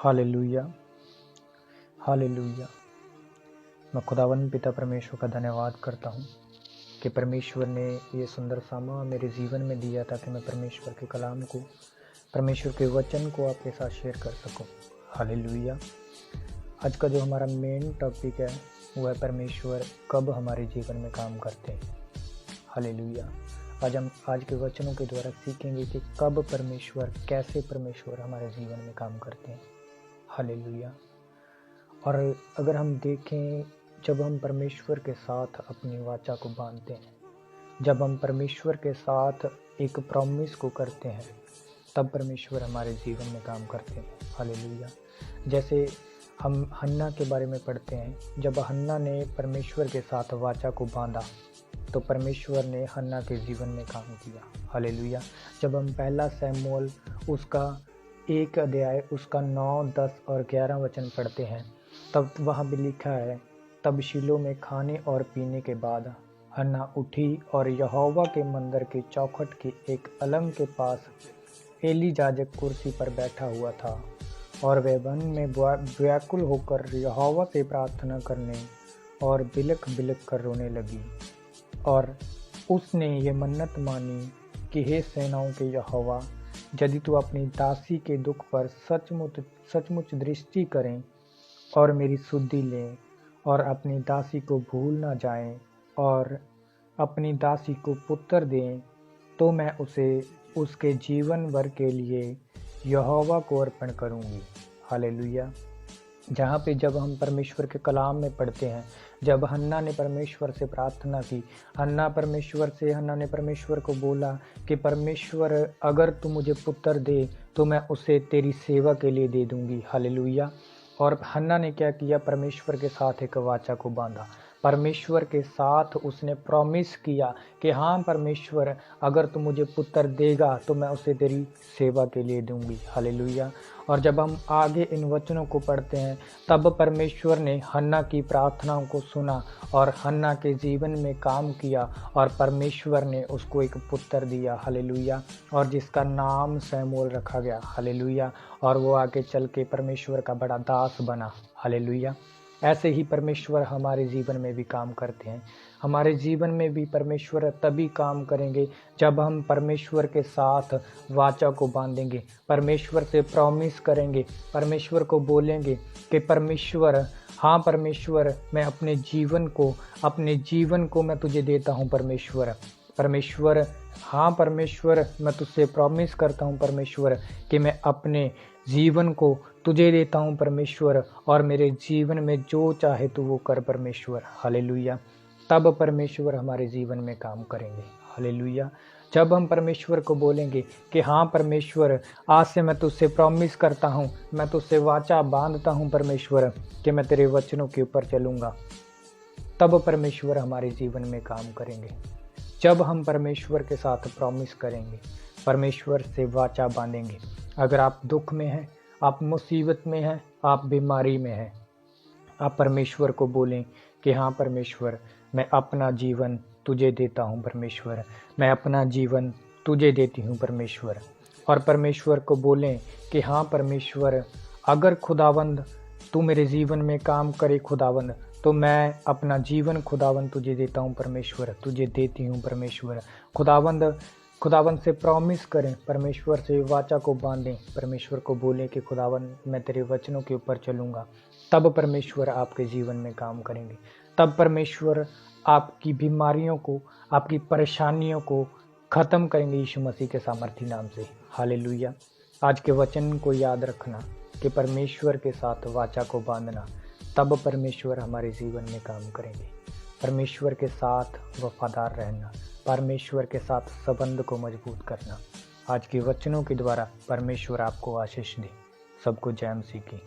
Hallelujah, hallelujah. मैं खुदावंद पिता परमेश्वर का धन्यवाद करता हूँ कि परमेश्वर ने ये सुंदर सामा मेरे जीवन में दिया ताकि मैं परमेश्वर के कलाम को, परमेश्वर के वचन को आपके साथ शेयर कर सकूँ। हालेलुया। आज का जो हमारा मेन टॉपिक है वो है परमेश्वर कब हमारे जीवन में काम करते हैं। हालेलुया। आज हम आज के वचनों के द्वारा सीखेंगे कि कब परमेश्वर, कैसे परमेश्वर हमारे जीवन में काम करते हैं। हालेलुया। और अगर हम देखें, जब हम परमेश्वर के साथ अपनी वाचा को बांधते हैं, जब हम परमेश्वर के साथ एक प्रॉमिस को करते हैं, तब परमेश्वर हमारे जीवन में काम करते हैं। हालेलुया। जैसे हम हन्ना के बारे में पढ़ते हैं, जब हन्ना ने परमेश्वर के साथ वाचा को बांधा तो परमेश्वर ने हन्ना के जीवन में काम किया। हालेलुया। जब हम पहला शमूएल उसका 1 अध्याय उसका 9, 10 और 11 वचन पढ़ते हैं, तब वहाँ भी लिखा है, तब शीलो में खाने और पीने के बाद हन्ना उठी और यहोवा के मंदिर के चौखट के एक अलंग के पास एली याजक कुर्सी पर बैठा हुआ था और वह वन में व्याकुल होकर यहोवा से प्रार्थना करने और बिलख बिलख कर रोने लगी। और उसने ये मन्नत मानी कि हे सेनाओं के यहोवा, यदि तू अपनी दासी के दुख पर सचमुच दृष्टि करें और मेरी सुधि लें और अपनी दासी को भूल ना जाएं और अपनी दासी को पुत्र दें, तो मैं उसे उसके जीवन भर के लिए यहोवा को अर्पण करूंगी। हालेलुया। जहाँ पे जब हम परमेश्वर के कलाम में पढ़ते हैं, जब हन्ना ने परमेश्वर से प्रार्थना की, हन्ना ने परमेश्वर को बोला कि परमेश्वर, अगर तू मुझे पुत्र दे तो मैं उसे तेरी सेवा के लिए दे दूंगी। हालेलुया। और हन्ना ने क्या किया? परमेश्वर के साथ एक वाचा को बांधा, परमेश्वर के साथ उसने प्रॉमिस किया कि हाँ परमेश्वर, अगर तू मुझे पुत्र देगा तो मैं उसे तेरी सेवा के लिए दूंगी। हालेलुया। और जब हम आगे इन वचनों को पढ़ते हैं, तब परमेश्वर ने हन्ना की प्रार्थनाओं को सुना और हन्ना के जीवन में काम किया और परमेश्वर ने उसको एक पुत्र दिया। हालेलुया। और जिसका नाम शमूएल रखा गया। हालेलुया। और वो आगे चल के परमेश्वर का बड़ा दास बना। हालेलुया। ऐसे ही परमेश्वर हमारे जीवन में भी काम करते हैं। हमारे जीवन में भी परमेश्वर तभी काम करेंगे जब हम परमेश्वर के साथ वाचा को बांधेंगे, परमेश्वर से प्रॉमिस करेंगे, परमेश्वर को बोलेंगे कि परमेश्वर, हाँ परमेश्वर, मैं अपने जीवन को मैं तुझे देता हूँ। परमेश्वर, हाँ परमेश्वर, मैं तुझसे प्रॉमिस करता हूँ परमेश्वर कि मैं अपने जीवन को तुझे देता हूँ परमेश्वर, और मेरे जीवन में जो चाहे तू वो कर परमेश्वर। हालेलुया। तब परमेश्वर हमारे जीवन में काम करेंगे। हालेलुया। जब हम परमेश्वर को बोलेंगे कि हाँ परमेश्वर, आज से मैं तुझसे प्रॉमिस करता हूँ, मैं तुझसे वाचा बांधता हूँ परमेश्वर कि मैं तेरे वचनों के ऊपर चलूँगा, तब परमेश्वर हमारे जीवन में काम करेंगे। जब हम परमेश्वर के साथ प्रॉमिस करेंगे, परमेश्वर से वाचा बांधेंगे। अगर आप दुख में हैं, आप मुसीबत में हैं, आप बीमारी में हैं, आप परमेश्वर को बोलें कि हाँ परमेश्वर, मैं अपना जीवन तुझे देता हूँ परमेश्वर, मैं अपना जीवन तुझे देती हूँ परमेश्वर। और परमेश्वर को बोलें कि हाँ परमेश्वर, अगर खुदावंद तू मेरे जीवन में काम करे खुदावंद, तो मैं अपना जीवन खुदावंद तुझे देता हूँ परमेश्वर, तुझे देती हूँ परमेश्वर। खुदावंद से प्रॉमिस करें, परमेश्वर से वाचा को बांधें, परमेश्वर को बोलें कि खुदावंद, मैं तेरे वचनों के ऊपर चलूँगा। तब परमेश्वर आपके जीवन में काम करेंगे। तब परमेश्वर आपकी बीमारियों को, आपकी परेशानियों को ख़त्म करेंगे यीशु मसीह के सामर्थी नाम से। हालेलुया। आज के वचन को याद रखना कि परमेश्वर के साथ वाचा को बांधना, तब परमेश्वर हमारे जीवन में काम करेंगे। परमेश्वर के साथ वफादार रहना, परमेश्वर के साथ संबंध को मजबूत करना। आज के वचनों के द्वारा परमेश्वर आपको आशीष दे। सबको जय मसीह की।